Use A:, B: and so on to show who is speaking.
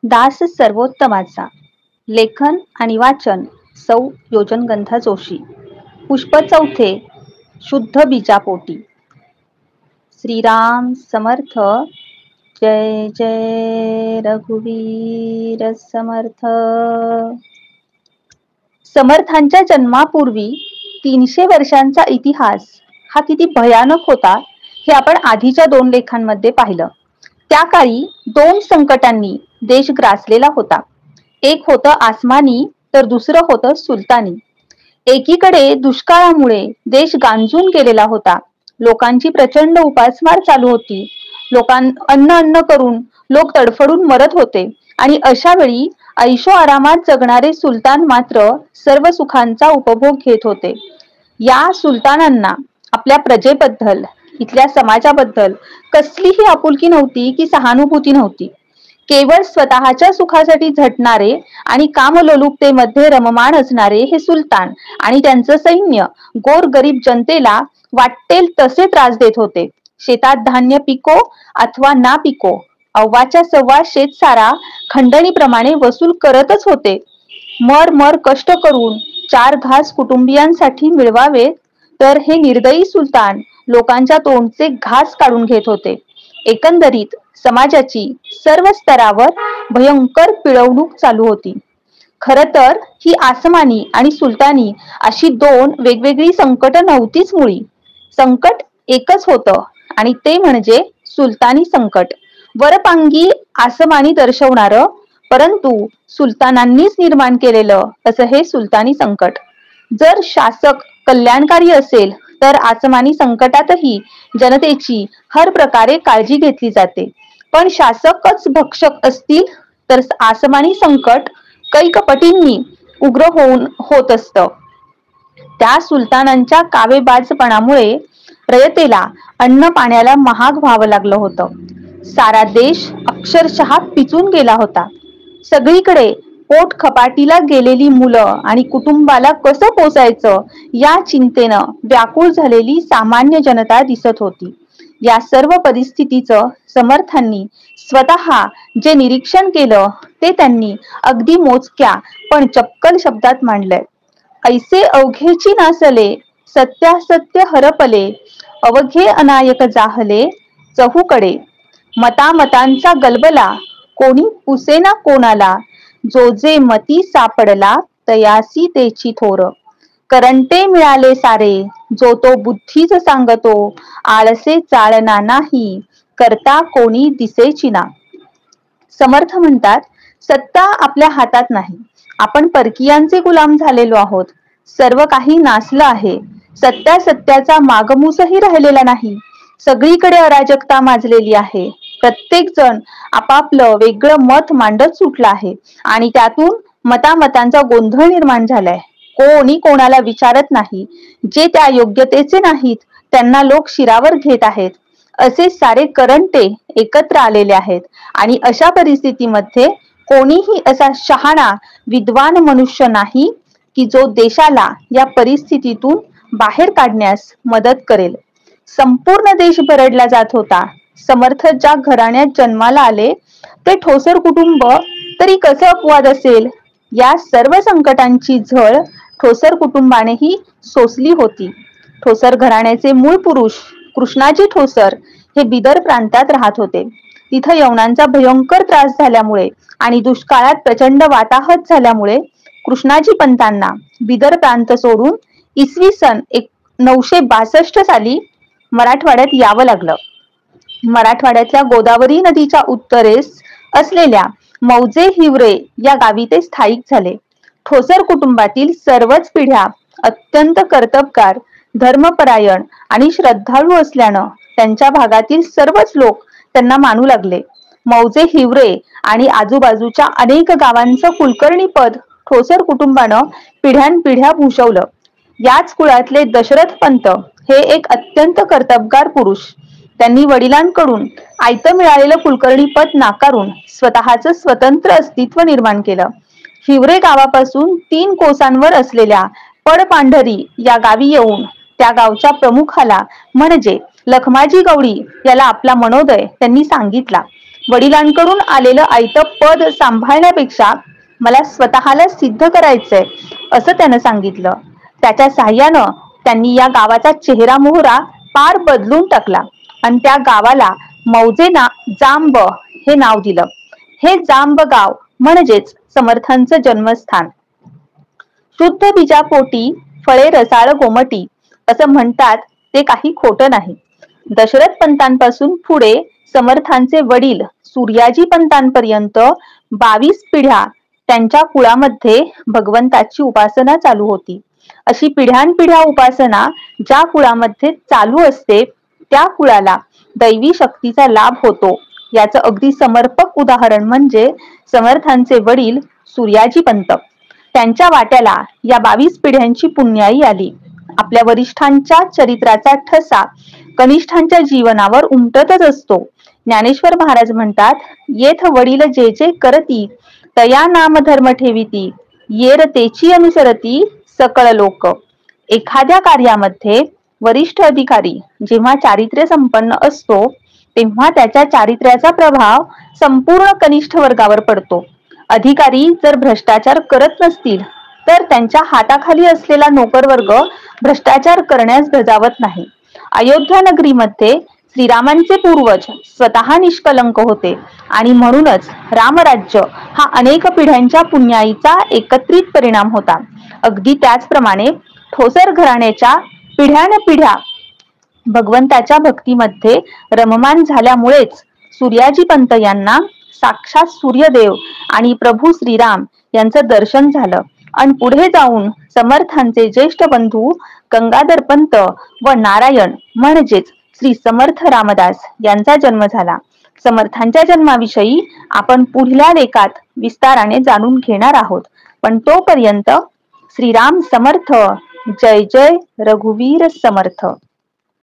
A: दास सर्वोत्तमाचा. लेखन आणि वाचन सौ योजनगंधा जोशी. पुष्प चौथे. शुद्ध बीजापोटी. श्रीराम समर्थ. जय जय रघुवीर समर्थ. समर्थांच्या जन्मापूर्वी 300 वर्षांचा इतिहास हा किती भयानक होता हे आपण आधीच्या 2 लेखांमध्ये पाहिलं. त्या काळी 2 संकटांनी देश ग्रासलेला होता. एक होतं आसमानी तर दुसरं होतं सुलतानी. एकीकडे दुष्काळामुळे देश गांजून गेलेला होता. लोकांची प्रचंड उपासमार चालू होती. अन्न अन्न करून लोक तडफडून मरत होते आणि अशा वेळी ऐशो आरामात जगणारे सुलतान मात्र सर्व सुखांचा उपभोग घेत होते. या सुलतानांना आपल्या प्रजेबद्दल, इथल्या समाजाबद्दल कसलीही आपुलकी नव्हती की सहानुभूती नव्हती. केवळ स्वतःच्या सुखासाठी झटणारे आणि कामलोलुपतेमध्ये रममाण असणारे हे सुलतान आणि त्यांचं सैन्य गोरगरीब जनतेला वाटेल तसे त्रास देत होते. शेतात धान्य पिको अथवा ना पिको, अव्वाच्या सव्वा शेतसारा खंडणीप्रमाणे वसूल करतच होते. मर कष्ट करून 4 घास कुटुंबियांसाठी मिळवावे तर हे निर्दयी सुलतान लोकांच्या तोंडचे घास काढून घेत होते. एकंदरीत समाजाची सर्व स्तरावर भयंकर पिळवणूक चालू होती. खर तर ही आसमानी आणि सुलतानी अशी 2 वेगवेगळी संकट नव्हतीच मुळी. संकट एकच होतं आणि ते म्हणजे सुलतानी संकट. वरपांगी आसमानी दर्शवणारं परंतु सुलतानांनीच निर्माण केलेलं असं हे सुलतानी संकट. जर शासक कल्याणकारी असेल तर आसमानी संकटातही जनतेची हर प्रकारे काळजी घेतली जाते. पण शासकच भक्षक असतील तर आसमानी संकट कैकपटींनी उग्र होत असतं. त्या सुलतानांच्या कावेबाजपणामुळे रयतेला अन्न पाण्याला महाग व्हावं लागलं होतं. सारा देश अक्षरशः पिचून गेला होता. सगळीकडे पोट खपाटीला गेलेली मुलं आणि कुटुंबाला कसं पोसायचं या चिंतेनं व्याकुळ झालेली सामान्य जनता दिसत होती. या सर्व परिस्थितीचं समर्थांनी स्वतः जे निरीक्षण केलं ते त्यांनी अगदी मोजक्या पण चपकल शब्दात मांडलंय. ऐसे अवघेची नासले, सत्यासत्य हरपले, अवघे अनायक जाहले चहूकडे. मतामतांचा गलबला, कोणी पुसेना कोणाला, जो जे मती सापडला तयासी तेची थोर. करंटे मिळाले सारे, जो तो बुद्धीच सांगतो, आळसे चालना नाही, करता कोणी दिसेची ना. समर्थ म्हणतात, सत्ता आपल्या हातात नाही, आपण परकीयांचे गुलाम झालेलो आहोत. सर्व काही नासलं आहे. सत्याचा मागमूसही राहिलेला नाही. सगळीकडे अराजकता माजलेली आहे. प्रत्येक जण आपापलं वेगळं मत मांडत सुटलं आहे आणि त्यातून मतामतांचा गोंधळ निर्माण झालाय. कोणी कोणाला विचारत नाही. जे त्या योग्यतेचे नाहीत त्यांना लोक शिरावर घेत आहेत. असे सारे करंटे एकत्र आलेले आहेत आणि अशा परिस्थितीमध्ये कोणीही असा शहाणा विद्वान मनुष्य नाही की जो देशाला या परिस्थितीतून बाहेर काढण्यास मदत करेल. संपूर्ण देश भरडला जात होता. समर्थ ज्या घराण्यात जन्माला आले ते ठोसर कुटुंब तरी कसं अपवाद असेल. या सर्व संकटांची झळ ठोसर कुटुंबानेही सोसली होती. ठोसर घराण्याचे मूळ पुरुष कृष्णाजी ठोसर हे बिदर प्रांतात राहत होते. तिथं यवनांचा भयंकर त्रास झाल्यामुळे आणि दुष्काळात प्रचंड वाताहत झाल्यामुळे कृष्णाजी पंतांना बिदर प्रांत सोडून इसवी सन 962 साली मराठवाड्यात यावं लागलं. मराठवाड्यातल्या गोदावरी नदीच्या उत्तरेस असलेल्या मौजे हिवरे या गावी ते स्थायिक झाले. ठोसर कुटुंबातील सर्वच पिढ्या अत्यंत कर्तबगार, धर्मपरायण आणि श्रद्धाळू असल्यानं त्यांच्या भागातील सर्वच लोक त्यांना मानू लागले. मौजे हिवरे आणि आजूबाजूच्या अनेक गावांचं कुलकर्णी पद ठोसर कुटुंबानं पिढ्यानपिढ्या भूषवलं. याच कुळातले दशरथ पंत हे एक अत्यंत कर्तबगार पुरुष. त्यांनी वडिलांकडून आयतं मिळालेलं कुलकर्णी पद नाकारून स्वतःचं स्वतंत्र अस्तित्व निर्माण केलं. हिवरे गावापासून 3 कोसांवर असलेल्या पडपांढरी या गावी येऊन त्या गावच्या प्रमुखाला म्हणजे लखमाजी गवळी याला आपला मनोदय त्यांनी सांगितला. वडिलांकडून आलेलं आयतं पद सांभाळण्यापेक्षा मला स्वतःला सिद्ध करायचंय असं त्यानं सांगितलं. त्याच्या साह्यानं त्यांनी या गावाचा चेहरा मोहरा पार बदलून टाकला आणि त्या गावाला मौजेना जांब हे नाव दिलं. हे जांब गाव म्हणजेच समर्थांचं जन्मस्थान. शुद्ध बीजापोटी फळे रसाळ गोमटी असं म्हणतात ते काही खोटं नाही. दशरथ पंतांपासून पुढे समर्थांचे वडील सूर्याजी पंतांपर्यंत 22 पिढ्या त्यांच्या कुळामध्ये भगवंताची उपासना चालू होती. अशी पिढ्यानपिढ्या उपासना ज्या कुळामध्ये चालू असते त्या कुळाला दैवी शक्तीचा लाभ होतो. याचं अगदी समर्पक उदाहरण म्हणजे समर्थांचे वडील सूर्याजी पंत. त्यांच्या वाट्याला या 22 पिढ्यांची पुण्याई आली. आपल्या वरिष्ठांच्या चरित्राचा ठसा कनिष्ठांच्या जीवनावर उमटतच असतो. ज्ञानेश्वर महाराज म्हणतात, येथ वडील जे जे करती तया नाम धर्म ठेविती येर तेची अनुसरती सकळ लोक. एखाद्या कार्यामध्ये वरिष्ठ अधिकारी जेव्हा चारित्र्य संपन्न असतो तेव्हा त्याच्या चारित्र्याचा प्रभाव संपूर्ण कनिष्ठ वर्गावर पडतो. अधिकारी जर भ्रष्टाचार करत नसतील तर त्यांच्या हाताखाली असलेला नोकरवर्ग भ्रष्टाचार करण्यास धजावत नाही. अयोध्या नगरीमध्ये श्रीरामांचे पूर्वज स्वतः निष्कलंक होते आणि म्हणूनच रामराज्य हा अनेक पिढ्यांच्या पुण्याईचा एकत्रित परिणाम होता. अगदी त्याचप्रमाणे ठोसर घराण्याच्या पिढ्यानपिढ्या भगवंताच्या भक्तीमध्ये रममान झाल्यामुळेच सूर्याजी पंत यांना साक्षात सूर्यदेव आणि प्रभू श्रीराम यांचं दर्शन झालं आणि पुढे जाऊन समर्थांचे ज्येष्ठ बंधू गंगाधर पंत व नारायण म्हणजेच श्री समर्थ रामदास यांचा जन्म झाला. समर्थांच्या जन्माविषयी आपण पुढल्या लेखात विस्ताराने जाणून घेणार आहोत. पण तोपर्यंत श्रीराम समर्थ. जय जय रघुवीर समर्थ.